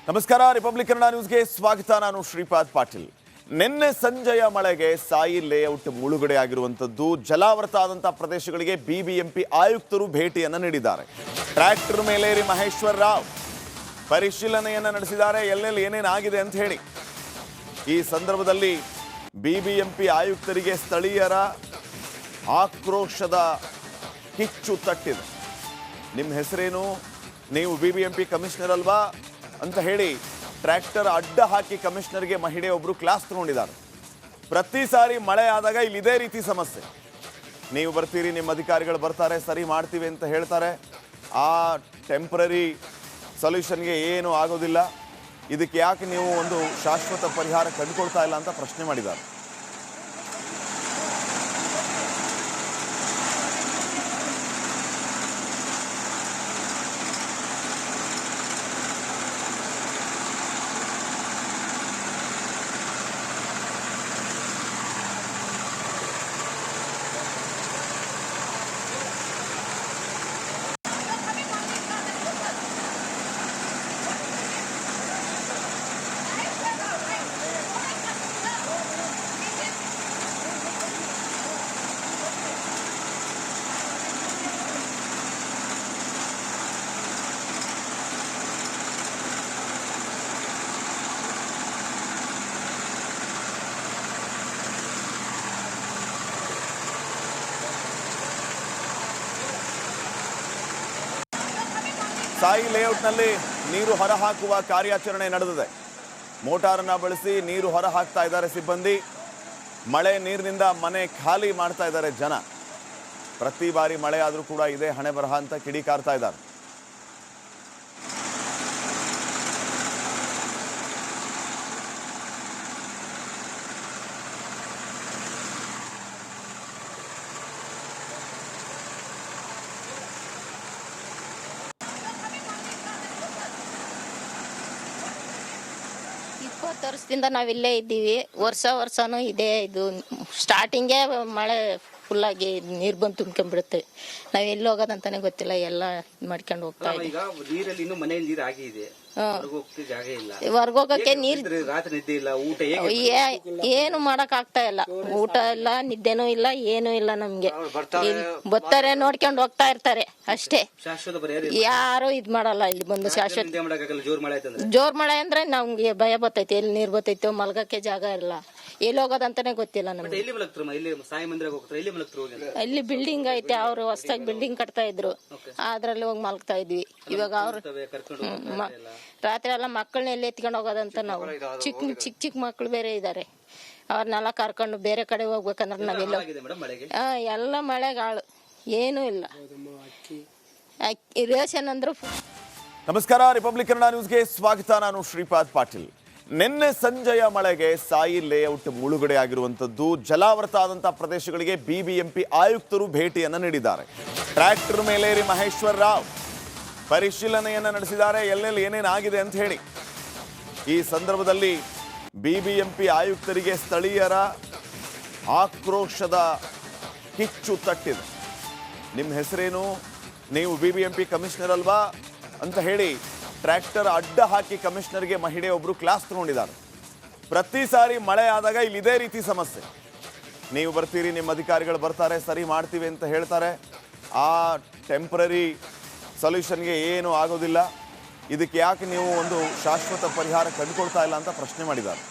ನಮಸ್ಕಾರ. ರಿಪಬ್ಲಿಕ್ ಕನ್ನಡ ನ್ಯೂಸ್ಗೆ ಸ್ವಾಗತ. ನಾನು ಶ್ರೀಪಾದ್ ಪಾಟೀಲ್. ನಿನ್ನೆ ಸಂಜೆಯ ಮಳೆಗೆ ಸಾಯಿ ಲೇಔಟ್ ಮುಳುಗಡೆ ಆಗಿರುವಂಥದ್ದು. ಜಲಾವೃತ ಆದಂತಹ ಪ್ರದೇಶಗಳಿಗೆ ಬಿಬಿಎಂಪಿ ಆಯುಕ್ತರು ಭೇಟಿಯನ್ನು ನೀಡಿದ್ದಾರೆ. ಟ್ರ್ಯಾಕ್ಟರ್ ಮೇಲೇರಿ ಮಹೇಶ್ವರ್ ರಾವ್ ಪರಿಶೀಲನೆಯನ್ನು ನಡೆಸಿದ್ದಾರೆ, ಎಲ್ಲೆಲ್ಲಿ ಏನೇನಾಗಿದೆ ಅಂತ ಹೇಳಿ. ಈ ಸಂದರ್ಭದಲ್ಲಿ ಬಿಬಿಎಂಪಿ ಆಯುಕ್ತರಿಗೆ ಸ್ಥಳೀಯರ ಆಕ್ರೋಶದ ಕಿಚ್ಚು ತಟ್ಟಿದೆ. ನಿಮ್ಮ ಹೆಸರೇನು, ನೀವು ಬಿಬಿಎಂಪಿ ಕಮಿಷನರ್ ಅಲ್ವಾ ಅಂತ ಹೇಳಿ ಟ್ರ್ಯಾಕ್ಟರ್ ಅಡ್ಡ ಹಾಕಿ ಕಮಿಷನರ್ಗೆ ಮಹಿಳೆಯೊಬ್ಬರು ಕ್ಲಾಸ್ ತಗೊಂಡಿದ್ದಾರೆ. ಪ್ರತಿ ಸಾರಿ ಮಳೆ ಆದಾಗ ಇಲ್ಲಿ ಇದೇ ರೀತಿ ಸಮಸ್ಯೆ. ನೀವು ಬರ್ತೀರಿ, ನಿಮ್ಮ ಅಧಿಕಾರಿಗಳು ಬರ್ತಾರೆ, ಸರಿ ಮಾಡ್ತೀವಿ ಅಂತ ಹೇಳ್ತಾರೆ. ಆ ಟೆಂಪ್ರರಿ ಸೊಲ್ಯೂಷನ್ಗೆ ಏನೂ ಆಗೋದಿಲ್ಲ. ಇದಕ್ಕೆ ಯಾಕೆ ನೀವು ಒಂದು ಶಾಶ್ವತ ಪರಿಹಾರ ಕಂಡುಕೊಳ್ತಾ ಇಲ್ಲ ಅಂತ ಪ್ರಶ್ನೆ ಮಾಡಿದ್ದಾರೆ. ಸಾಯಿ ಲೇಔಟ್ನಲ್ಲಿ ನೀರು ಹೊರಹಾಕುವ ಕಾರ್ಯಾಚರಣೆ ನಡೆದಿದೆ. ಮೋಟಾರನ್ನ ಬಳಸಿ ನೀರು ಹೊರ ಹಾಕ್ತಾ ಇದ್ದಾರೆ ಸಿಬ್ಬಂದಿ. ಮಳೆ ನೀರಿನಿಂದ ಮನೆ ಖಾಲಿ ಮಾಡ್ತಾ ಇದ್ದಾರೆ ಜನ. ಪ್ರತಿ ಬಾರಿ ಮಳೆ ಆದರೂ ಕೂಡ ಇದೇ ಹಣೆ ಬರಹ ಅಂತ ಕಿಡಿಕಾರ್ತಾ ಇದ್ದಾರೆ. ವರ್ಷದಿಂದ ನಾವಿಲ್ಲೇ ಇದ್ದೀವಿ. ವರ್ಷನೂ ಇದೆ. ಇದು ಸ್ಟಾರ್ಟಿಂಗೇ ಮಳೆ ಫುಲ್ಲಾಗಿ ನೀರು ಬಂದು ತುಂಬ್ಕೊಂಡ್ಬಿಡುತ್ತೆ. ನಾವ್ ಎಲ್ಲಿ ಹೋಗೋದಂತಾನೆ ಗೊತ್ತಿಲ್ಲ. ಎಲ್ಲ ಮಾಡ್ಕೊಂಡು ಹೋಗ್ತಾ ಹೊರ್ಗೋಗಕ್ಕೆ ನೀರ್ ಏನು ಮಾಡಕ್ ಆಗ್ತಾ ಇಲ್ಲ. ಊಟ ಇಲ್ಲ, ನಿದ್ದೆನೂ ಇಲ್ಲ, ಏನೂ ಇಲ್ಲ. ನಮ್ಗೆ ಬರ್ತಾರೆ, ನೋಡ್ಕೊಂಡು ಹೋಗ್ತಾ ಇರ್ತಾರೆ ಅಷ್ಟೇ. ಯಾರು ಇದ್ ಮಾಡಲ್ಲ. ಇಲ್ಲಿ ಬಂದು ಶಾಶ್ವತ ಜೋರ್ ಮಳೆ ಅಂದ್ರೆ ನಮ್ಗೆ ಭಯ ಬರ್ತೈತಿ. ಎಲ್ಲಿ ನೀರ್ ಬರ್ತೈತೋ, ಮಲ್ಗಕ್ಕೆ ಜಾಗ ಇಲ್ಲ, ಎಲ್ಲಿ ಹೋಗೋದಂತಾನೆ ಗೊತ್ತಿಲ್ಲ ನಮ್ಗೆ. ಇಲ್ಲಿ ಬಿಲ್ಡಿಂಗ್ ಐತೆ, ಅವ್ರು ಹೊಸದಾಗಿ ಬಿಲ್ಡಿಂಗ್ ಕಟ್ತಾ ಇದ್ರು, ಅದ್ರಲ್ಲಿ ಹೋಗಿ ಮಲ್ಗ್ತಾ ಇದ್ವಿ. ಇವಾಗ ಅವ್ರು ರಾತ್ರಿ ಎಲ್ಲ ಮಕ್ಕಳನ್ನ ಎಲ್ಲಿ ಎತ್ಕೊಂಡು ಹೋಗೋದಂತ. ನಾವು ಚಿಕ್ಕ ಮಕ್ಳು ಬೇರೆ ಇದಾರೆ, ಅವ್ರನ್ನೆಲ್ಲ ಕರ್ಕೊಂಡು ಬೇರೆ ಕಡೆ ಹೋಗ್ಬೇಕಂದ್ರೆ ನಾವೆಲ್ಲ ಎಲ್ಲ ಮಳೆಗಾಳು, ಏನೂ ಇಲ್ಲ. ರೇಷನ್ ಅಂದ್ರು. ನಮಸ್ಕಾರ. ರಿಪಬ್ಲಿಕ್ ಕನ್ನಡ ನ್ಯೂಸ್ಗೆ ಸ್ವಾಗತ. ನಾನು ಶ್ರೀಪಾದ್ ಪಾಟೀಲ್. ನಿನ್ನೆ ಸಂಜೆಯ ಮಳೆಗೆ ಸಾಯಿ ಲೇಔಟ್ ಮುಳುಗಡೆ ಆಗಿರುವಂಥದ್ದು. ಜಲಾವೃತ ಆದಂತಹ ಪ್ರದೇಶಗಳಿಗೆ ಬಿಬಿಎಂಪಿ ಆಯುಕ್ತರು ಭೇಟಿಯನ್ನು ನೀಡಿದ್ದಾರೆ. ಟ್ರ್ಯಾಕ್ಟರ್ ಮೇಲೇರಿ ಮಹೇಶ್ವರ್ ರಾವ್ ಪರಿಶೀಲನೆಯನ್ನು ನಡೆಸಿದ್ದಾರೆ, ಎಲ್ಲೆಲ್ಲಿ ಏನೇನಾಗಿದೆ ಅಂತ ಹೇಳಿ. ಈ ಸಂದರ್ಭದಲ್ಲಿ ಬಿಬಿಎಂಪಿ ಆಯುಕ್ತರಿಗೆ ಸ್ಥಳೀಯರ ಆಕ್ರೋಶದ ಕಿಚ್ಚು ತಟ್ಟಿದೆ. ನಿಮ್ಮ ಹೆಸರೇನು, ನೀವು ಬಿಬಿಎಂಪಿ ಕಮಿಷನರ್ ಅಲ್ವಾ ಅಂತ ಹೇಳಿ ಟ್ರ್ಯಾಕ್ಟರ್ ಅಡ್ಡ ಹಾಕಿ ಕಮಿಷನರ್ಗೆ ಮಹಿಳೆಯೊಬ್ಬರು ಕ್ಲಾಸ್ ತಗೊಂಡಿದ್ದಾರೆ. ಪ್ರತಿ ಸಾರಿ ಮಳೆ ಆದಾಗ ಇಲ್ಲಿ ಇದೇ ರೀತಿ ಸಮಸ್ಯೆ. ನೀವು ಬರ್ತೀರಿ, ನಿಮ್ಮ ಅಧಿಕಾರಿಗಳು ಬರ್ತಾರೆ, ಸರಿ ಮಾಡ್ತೀವಿ ಅಂತ ಹೇಳ್ತಾರೆ. ಆ ಟೆಂಪ್ರರಿ ಸೊಲ್ಯೂಷನ್ಗೆ ಏನೂ ಆಗೋದಿಲ್ಲ. ಇದಕ್ಕೆ ಯಾಕೆ ನೀವು ಒಂದು ಶಾಶ್ವತ ಪರಿಹಾರ ಕಂಡುಕೊಳ್ತಾ ಇಲ್ಲ ಅಂತ ಪ್ರಶ್ನೆ ಮಾಡಿದ್ದಾರೆ.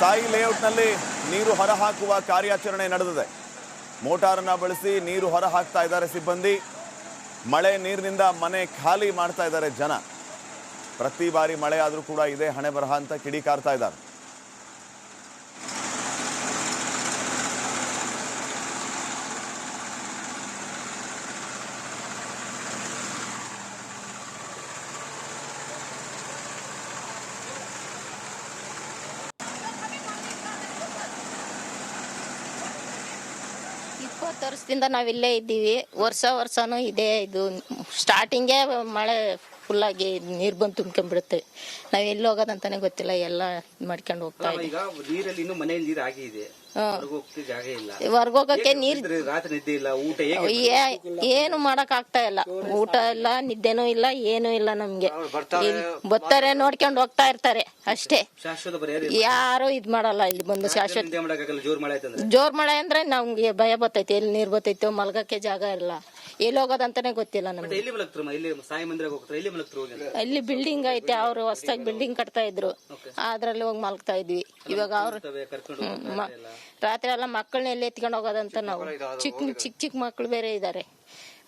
ಸಾಯಿ ಲೇಔಟ್ನಲ್ಲಿ ನೀರು ಹೊರಹಾಕುವ ಕಾರ್ಯಾಚರಣೆ ನಡೆದಿದೆ. ಮೋಟಾರನ್ನ ಬಳಸಿ ನೀರು ಹೊರ ಹಾಕ್ತಾ ಇದ್ದಾರೆ ಸಿಬ್ಬಂದಿ. ಮಳೆ ನೀರಿನಿಂದ ಮನೆ ಖಾಲಿ ಮಾಡ್ತಾ ಇದ್ದಾರೆ ಜನ. ಪ್ರತಿ ಬಾರಿ ಮಳೆ ಆದರೂ ಕೂಡ ಇದೇ ಹಣೆ ಬರಹ ಅಂತ ಕಿಡಿಕಾರ್ತಾ ಇದ್ದಾರೆ. ವರ್ಷದಿಂದ ನಾವಿಲ್ಲೇ ಇದ್ದೀವಿ. ವರ್ಷನೂ ಇದೆ. ಇದು ಸ್ಟಾರ್ಟಿಂಗೇ ಮಳೆ ಫುಲ್ಲಾಗಿ ನೀರು ಬಂದು ತುಂಬ್ಕೊಂಡ್ಬಿಡುತ್ತೆ. ನಾವ್ ಎಲ್ಲಿ ಹೋಗೋದಂತಾನೆ ಗೊತ್ತಿಲ್ಲ. ಎಲ್ಲ ಮಾಡ್ಕೊಂಡು ಹೋಗ್ತಾ ಇದ್ದೀವಿ. ಈಗ ನೀರಲ್ಲಿ ಇನ್ನು ಮನೆಯಲ್ಲಿ ನೀರು ಆಗಿದೆ, ಜಾಗ ಇಲ್ಲ, ಹೊರ್ಗೋಗಕ್ಕೆ ನೀರ್ ರಾತ್ರಿ ನಿದ್ದೆ ಇಲ್ಲ, ಊಟ ಏನು ಮಾಡಕ್ ಆಗ್ತಾ ಇಲ್ಲ. ಊಟ ಇಲ್ಲ, ನಿದ್ದೆನೂ ಇಲ್ಲ, ಏನೂ ಇಲ್ಲ ನಮ್ಗೆ. ಬರ್ತಾರೆ, ನೋಡ್ಕೊಂಡು ಹೋಗ್ತಾ ಇರ್ತಾರೆ ಅಷ್ಟೇ. ಶಾಶ್ವತ ಪರಿಹಾರ ಯಾರು ಇದ್ ಮಾಡಲ್ಲ ಇಲ್ಲಿ ಬಂದು ಶಾಶ್ವತ. ಜೋರ್ ಮಳೆ ಅಂದ್ರೆ ನಮ್ಗೆ ಭಯ ಬರ್ತೈತೆ. ಎಲ್ಲಿ ನೀರ್ ಬರ್ತೈತೋ, ಮಲ್ಗಕ್ಕೆ ಜಾಗ ಇಲ್ಲ, ಎಲ್ಲಿ ಹೋಗೋದಂತಾನೆ ಗೊತ್ತಿಲ್ಲ ನಮ್ಗೆ. ಇಲ್ಲಿ ಬಿಲ್ಡಿಂಗ್ ಐತೆ, ಅವ್ರು ಹೊಸದಾಗಿ ಬಿಲ್ಡಿಂಗ್ ಕಟ್ತಾ ಇದ್ರು, ಅದ್ರಲ್ಲಿ ಹೋಗಿ ಮಲ್ಗ್ತಾ ಇದ್ವಿ. ಇವಾಗ ಅವ್ರು ರಾತ್ರಿ ಎಲ್ಲ ಮಕ್ಕಳನ್ನ ಎಲ್ಲಿ ಎತ್ಕೊಂಡು ಹೋಗೋದಂತ ನಾವು. ಚಿಕ್ಕ ಮಕ್ಳು ಬೇರೆ ಇದಾರೆ,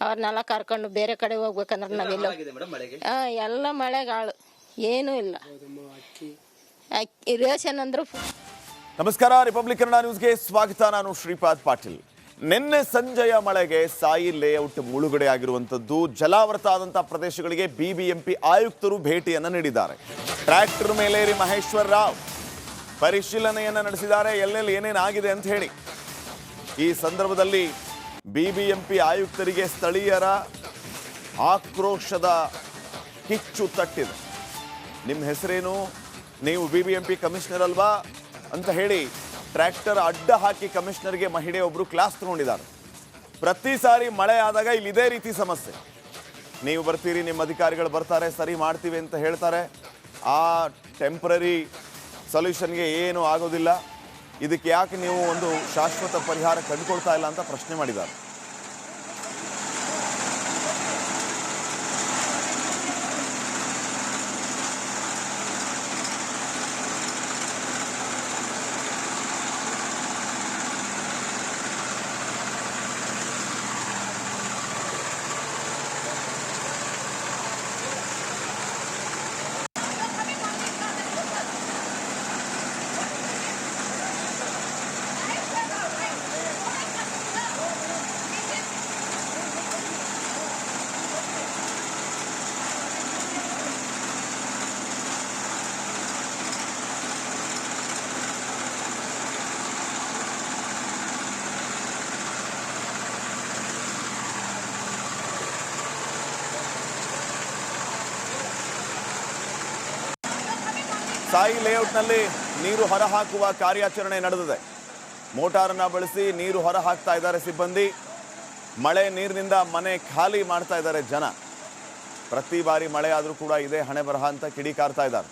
ಅವ್ರನ್ನೆಲ್ಲ ಕರ್ಕೊಂಡು ಬೇರೆ ಕಡೆ ಹೋಗ್ಬೇಕಂದ್ರೆ ನಾವೆಲ್ಲ ಎಲ್ಲ ಮಳೆಗಾಳು, ಏನೂ ಇಲ್ಲ. ರೇಷನ್ ಅಂದ್ರು. ನಮಸ್ಕಾರ, ರಿಪಬ್ಲಿಕ್ ಕನ್ನಡ ನ್ಯೂಸ್ಗೆ ಸ್ವಾಗತ. ನಾನು ಶ್ರೀಪಾದ್ ಪಾಟೀಲ್. ನಿನ್ನೆ ಸಂಜೆಯ ಮಳೆಗೆ ಸಾಯಿ ಲೇಔಟ್ ಮುಳುಗಡೆ ಆಗಿರುವಂಥದ್ದು. ಜಲಾವೃತ ಆದಂತಹ ಪ್ರದೇಶಗಳಿಗೆ ಬಿಬಿಎಂಪಿ ಆಯುಕ್ತರು ಭೇಟಿಯನ್ನು ನೀಡಿದ್ದಾರೆ. ಟ್ರ್ಯಾಕ್ಟರ್ ಮೇಲೇರಿ ಮಹೇಶ್ವರ್ ರಾವ್ ಪರಿಶೀಲನೆಯನ್ನು ನಡೆಸಿದ್ದಾರೆ, ಎಲ್ಲೆಲ್ಲಿ ಏನೇನಾಗಿದೆ ಅಂತ ಹೇಳಿ. ಈ ಸಂದರ್ಭದಲ್ಲಿ ಬಿಬಿಎಂಪಿ ಆಯುಕ್ತರಿಗೆ ಸ್ಥಳೀಯರ ಆಕ್ರೋಶದ ಕಿಚ್ಚು ತಟ್ಟಿದೆ. ನಿಮ್ಮ ಹೆಸರೇನು, ನೀವು ಬಿಬಿಎಂಪಿ ಕಮಿಷನರ್ ಅಲ್ವಾ ಅಂತ ಹೇಳಿ ಟ್ರ್ಯಾಕ್ಟರ್ ಅಡ್ಡ ಹಾಕಿ ಕಮಿಷನರ್ಗೆ ಮಹಿಳೆಯೊಬ್ಬರು ಕ್ಲಾಸ್ ತಗೊಂಡಿದ್ದಾರೆ. ಪ್ರತಿ ಸಾರಿ ಮಳೆ ಆದಾಗ ಇಲ್ಲಿ ಇದೇ ರೀತಿ ಸಮಸ್ಯೆ. ನೀವು ಬರ್ತೀರಿ, ನಿಮ್ಮ ಅಧಿಕಾರಿಗಳು ಬರ್ತಾರೆ, ಸರಿ ಮಾಡ್ತೀವಿ ಅಂತ ಹೇಳ್ತಾರೆ. ಆ ಟೆಂಪ್ರರಿ ಸೊಲ್ಯೂಷನ್ಗೆ ಏನೂ ಆಗೋದಿಲ್ಲ. ಇದಕ್ಕೆ ಯಾಕೆ ನೀವು ಒಂದು ಶಾಶ್ವತ ಪರಿಹಾರ ಕಂಡುಕೊಳ್ತಾ ಇಲ್ಲ ಅಂತ ಪ್ರಶ್ನೆ ಮಾಡಿದ್ದಾರೆ. ಸಾಯಿ ಲೇಔಟ್ನಲ್ಲಿ ನೀರು ಹೊರಹಾಕುವ ಕಾರ್ಯಾಚರಣೆ ನಡೆದಿದೆ. ಮೋಟಾರನ್ನ ಬಳಸಿ ನೀರು ಹೊರ ಹಾಕ್ತಾ ಇದ್ದಾರೆ ಸಿಬ್ಬಂದಿ. ಮಳೆ ನೀರಿನಿಂದ ಮನೆ ಖಾಲಿ ಮಾಡ್ತಾ ಇದ್ದಾರೆ ಜನ. ಪ್ರತಿ ಬಾರಿ ಮಳೆ ಆದರೂ ಕೂಡ ಇದೇ ಹಣೆ ಬರಹ ಅಂತ ಕಿಡಿಕಾರ್ತಾ ಇದ್ದಾರೆ.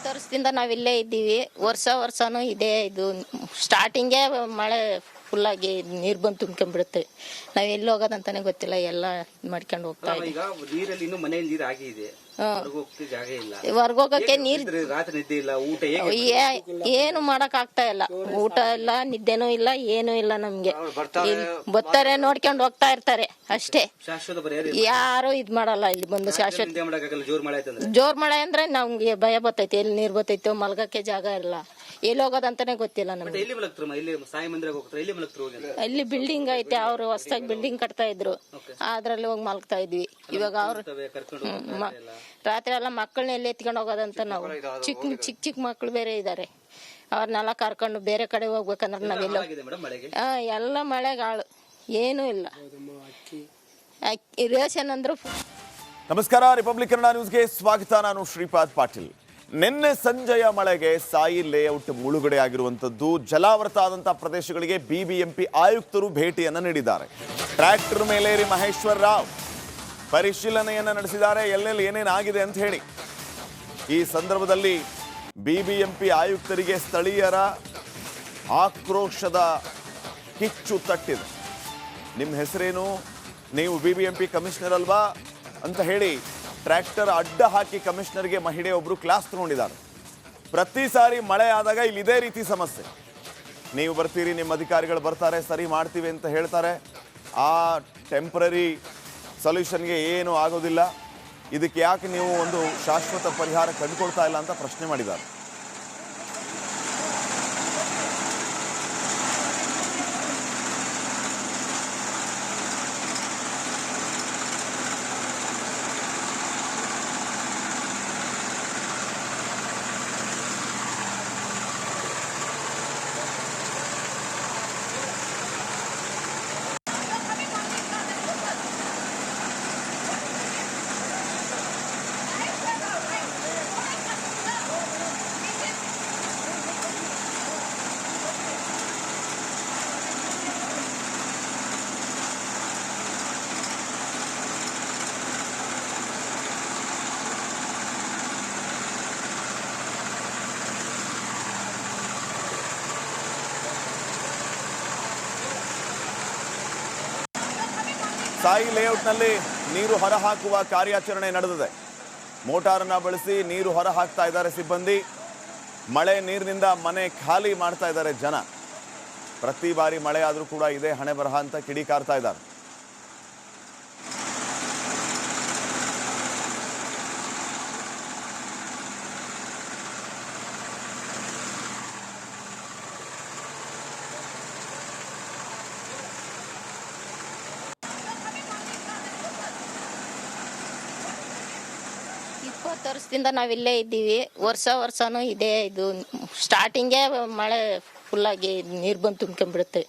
ವರ್ಷದಿಂದ ನಾವಿಲ್ಲೇ ಇದ್ದೀವಿ. ವರ್ಷನೂ ಇದೆ. ಇದು ಸ್ಟಾರ್ಟಿಂಗೇ ಮಳೆ ಫುಲ್ಲಾಗಿ ನೀರು ಬಂದು ತುಂಬ್ಕೊಂಡ್ಬಿಡುತ್ತೆ. ನಾವ್ ಎಲ್ಲಿ ಹೋಗೋದಂತಾನೆ ಗೊತ್ತಿಲ್ಲ. ಎಲ್ಲ ಮಾಡ್ಕೊಂಡು ಹೋಗ್ತಾ ಇದ್ದೀವಿ. ಈಗ ನೀರಲ್ಲಿ ಇನ್ನು ಮನೆಯಲ್ಲಿ ನೀರು ಆಗಿದೆ, ಜಾಗ ಇಲ್ಲ, ಹೊರ್ಗೋಗಕ್ಕೆ ನೀರ್ ರಾತ್ರಿ ನಿದ್ದೆ ಇಲ್ಲ, ಊಟ ಏನು ಮಾಡಕ್ ಆಗ್ತಾ ಇಲ್ಲ. ಊಟ ಇಲ್ಲ, ನಿದ್ದೆನೂ ಇಲ್ಲ, ಏನೂ ಇಲ್ಲ ನಮ್ಗೆ. ಬರ್ತಾರೆ, ನೋಡ್ಕೊಂಡು ಹೋಗ್ತಾ ಇರ್ತಾರೆ ಅಷ್ಟೇ. ಶಾಶ್ವತ ಪರಿಹಾರ ಯಾರು ಇದ್ ಮಾಡಲ್ಲ ಇಲ್ಲಿ ಬಂದು ಶಾಶ್ವತ. ಜೋರ್ ಮಳೆ ಅಂದ್ರೆ ನಮ್ಗೆ ಭಯ ಬರ್ತೈತೆ. ಎಲ್ಲಿ ನೀರ್ ಬರ್ತೈತೋ, ಮಲ್ಗಕ್ಕೆ ಜಾಗ ಇಲ್ಲ, ಎಲ್ಲಿ ಹೋಗೋದಂತಾನೆ ಗೊತ್ತಿಲ್ಲ ನಮ್ಗೆ. ಇಲ್ಲಿ ಬಿಲ್ಡಿಂಗ್ ಐತೆ, ಅವ್ರು ಹೊಸದಾಗಿ ಬಿಲ್ಡಿಂಗ್ ಕಟ್ತಾ ಇದ್ರು, ಅದ್ರಲ್ಲಿ ಹೋಗಿ ಮಲ್ಗ್ತಾ ಇದ್ವಿ. ಇವಾಗ ಅವ್ರು ರಾತ್ರಿ ಎಲ್ಲ ಮಕ್ಕಳನ್ನ ಎಲ್ಲಿ ಎತ್ಕೊಂಡು ಹೋಗೋದಂತ ನಾವು. ಚಿಕ್ಕ ಮಕ್ಳು ಬೇರೆ ಇದಾರೆ, ಅವ್ರನ್ನೆಲ್ಲ ಕರ್ಕೊಂಡು ಬೇರೆ ಕಡೆ ಹೋಗ್ಬೇಕಂದ್ರೆ ನಾವೆಲ್ಲ ಎಲ್ಲ ಮಳೆಗಾಳು, ಏನೂ ಇಲ್ಲ. ರೇಷನ್ ಅಂದ್ರು. ನಮಸ್ಕಾರ, ರಿಪಬ್ಲಿಕ್ ಕನ್ನಡ ನ್ಯೂಸ್ಗೆ ಸ್ವಾಗತ. ನಾನು ಶ್ರೀಪಾದ್ ಪಾಟೀಲ್. ನಿನ್ನೆ ಸಂಜೆಯ ಮಳೆಗೆ ಸಾಯಿ ಲೇಔಟ್ ಮುಳುಗಡೆ ಆಗಿರುವಂಥದ್ದು. ಜಲಾವೃತ ಆದಂತಹ ಪ್ರದೇಶಗಳಿಗೆ ಬಿಬಿಎಂಪಿ ಆಯುಕ್ತರು ಭೇಟಿಯನ್ನು ನೀಡಿದ್ದಾರೆ. ಟ್ರ್ಯಾಕ್ಟರ್ ಮೇಲೇರಿ ಮಹೇಶ್ವರ್ ರಾವ್ ಪರಿಶೀಲನೆಯನ್ನು ನಡೆಸಿದ್ದಾರೆ, ಎಲ್ಲೆಲ್ಲಿ ಏನೇನಾಗಿದೆ ಅಂತ ಹೇಳಿ. ಈ ಸಂದರ್ಭದಲ್ಲಿ ಬಿಬಿಎಂಪಿ ಆಯುಕ್ತರಿಗೆ ಸ್ಥಳೀಯರ ಆಕ್ರೋಶದ ಕಿಚ್ಚು ತಟ್ಟಿದೆ. ನಿಮ್ಮ ಹೆಸರೇನು, ನೀವು ಬಿಬಿಎಂಪಿ ಕಮಿಷನರ್ ಅಲ್ವಾ ಅಂತ ಹೇಳಿ ಟ್ರ್ಯಾಕ್ಟರ್ ಅಡ್ಡ ಹಾಕಿ ಕಮಿಷನರ್ಗೆ ಮಹಿಳೆಯೊಬ್ಬರು ಕ್ಲಾಸ್ ತಗೊಂಡಿದ್ದಾರೆ. ಪ್ರತಿ ಸಾರಿ ಮಳೆ ಆದಾಗ ಇಲ್ಲಿ ಇದೇ ರೀತಿ ಸಮಸ್ಯೆ. ನೀವು ಬರ್ತೀರಿ, ನಿಮ್ಮ ಅಧಿಕಾರಿಗಳು ಬರ್ತಾರೆ, ಸರಿ ಮಾಡ್ತೀವಿ ಅಂತ ಹೇಳ್ತಾರೆ. ಆ ಟೆಂಪ್ರರಿ ಸೊಲ್ಯೂಷನ್ಗೆ ಏನೂ ಆಗೋದಿಲ್ಲ. ಇದಕ್ಕೆ ಯಾಕೆ ನೀವು ಒಂದು ಶಾಶ್ವತ ಪರಿಹಾರ ಕಂಡುಕೊಳ್ತಾ ಇಲ್ಲ ಅಂತ ಪ್ರಶ್ನೆ ಮಾಡಿದ್ದಾರೆ. ಸಾಯಿ ಲೇಔಟ್ನಲ್ಲಿ ನೀರು ಹೊರಹಾಕುವ ಕಾರ್ಯಾಚರಣೆ ನಡೆದಿದೆ. ಮೋಟಾರನ್ನ ಬಳಸಿ ನೀರು ಹೊರಹಾಕ್ತಾ ಇದ್ದಾರೆ ಸಿಬ್ಬಂದಿ. ಮಳೆ ನೀರಿನಿಂದ ಮನೆ ಖಾಲಿ ಮಾಡ್ತಾ ಇದ್ದಾರೆ ಜನ. ಪ್ರತಿ ಬಾರಿ ಮಳೆ ಆದರೂ ಕೂಡ ಇದೇ ಹಣೆ ಬರಹ ಅಂತ ಕಿಡಿಕಾರ್ತಾ ಇದ್ದಾರೆ. ವರ್ಷದಿಂದ ನಾವಿಲ್ಲೇ ಇದ್ದೀವಿ. ವರ್ಷನೂ ಇದೆ. ಇದು ಸ್ಟಾರ್ಟಿಂಗೇ ಮಳೆ ಫುಲ್ಲಾಗಿ ನೀರು ಬಂದು ತುಂಬ್ಕೊಂಡ್ಬಿಡುತ್ತೆ.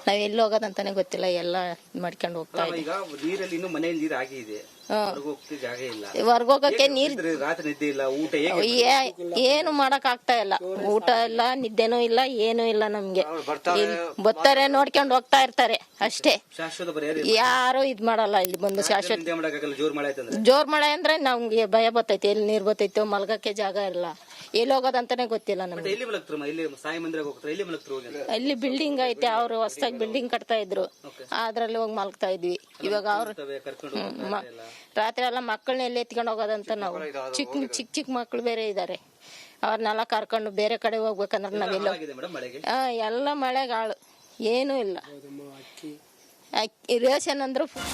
ನಾವ್ ಎಲ್ಲಿ ಹೋಗೋದಂತಾನೆ ಗೊತ್ತಿಲ್ಲ. ಎಲ್ಲ ಮಾಡ್ಕೊಂಡು ಹೋಗ್ತಾ ಇದ್ದೀವಿ. ಈಗ ನೀರಲ್ಲಿ ಇನ್ನು ಮನೆಯಲ್ಲಿ ನೀರು ಆಗಿದೆ, ಜಾಗ ಇಲ್ಲ, ಹೊರ್ಗೋಗಕ್ಕೆ ನೀರ್ ರಾತ್ರಿ ನಿದ್ದೆ ಇಲ್ಲ, ಊಟ ಏನು ಮಾಡಕ್ ಆಗ್ತಾ ಇಲ್ಲ. ಊಟ ಇಲ್ಲ, ನಿದ್ದೆನೂ ಇಲ್ಲ, ಏನೂ ಇಲ್ಲ ನಮ್ಗೆ. ಬರ್ತಾರೆ, ನೋಡ್ಕೊಂಡು ಹೋಗ್ತಾ ಇರ್ತಾರೆ ಅಷ್ಟೇ. ಶಾಶ್ವತ ಪರಿಹಾರ ಯಾರು ಇದ್ ಮಾಡಲ್ಲ ಇಲ್ಲಿ ಬಂದು ಶಾಶ್ವತ. ಜೋರ್ ಮಳೆ ಅಂದ್ರೆ ನಮ್ಗೆ ಭಯ ಬರ್ತೈತಿ. ಎಲ್ಲಿ ನೀರ್ ಬರ್ತೈತೋ, ಮಲ್ಗಕ್ಕೆ ಜಾಗ ಇಲ್ಲ, ಎಲ್ಲಿ ಹೋಗೋದಂತಾನೆ ಗೊತ್ತಿಲ್ಲ ನಮ್ಗೆ. ಇಲ್ಲಿ ಬಿಲ್ಡಿಂಗ್ ಐತೆ, ಅವ್ರು ಹೊಸದಾಗಿ ಬಿಲ್ಡಿಂಗ್ ಕಟ್ತಾ ಇದ್ರು, ಅದ್ರಲ್ಲಿ ಹೋಗಿ ಮಲ್ಗ್ತಾ ಇದ್ವಿ. ಇವಾಗ ಅವ್ರು ರಾತ್ರಿ ಎಲ್ಲ ಮಕ್ಕಳನ್ನ ಎಲ್ಲಿ ಎತ್ಕೊಂಡು ಹೋಗೋದಂತ ನಾವು. ಚಿಕ್ಕ ಮಕ್ಳು ಬೇರೆ ಇದಾರೆ, ಅವ್ರನ್ನೆಲ್ಲ ಕರ್ಕೊಂಡು ಬೇರೆ ಕಡೆ ಹೋಗ್ಬೇಕಂದ್ರೆ ನಾವೆಲ್ಲ ಎಲ್ಲ ಮಳೆಗಾಳು ಏನೂ ಇಲ್ಲ. ರೇಷನ್ ಅಂದ್ರು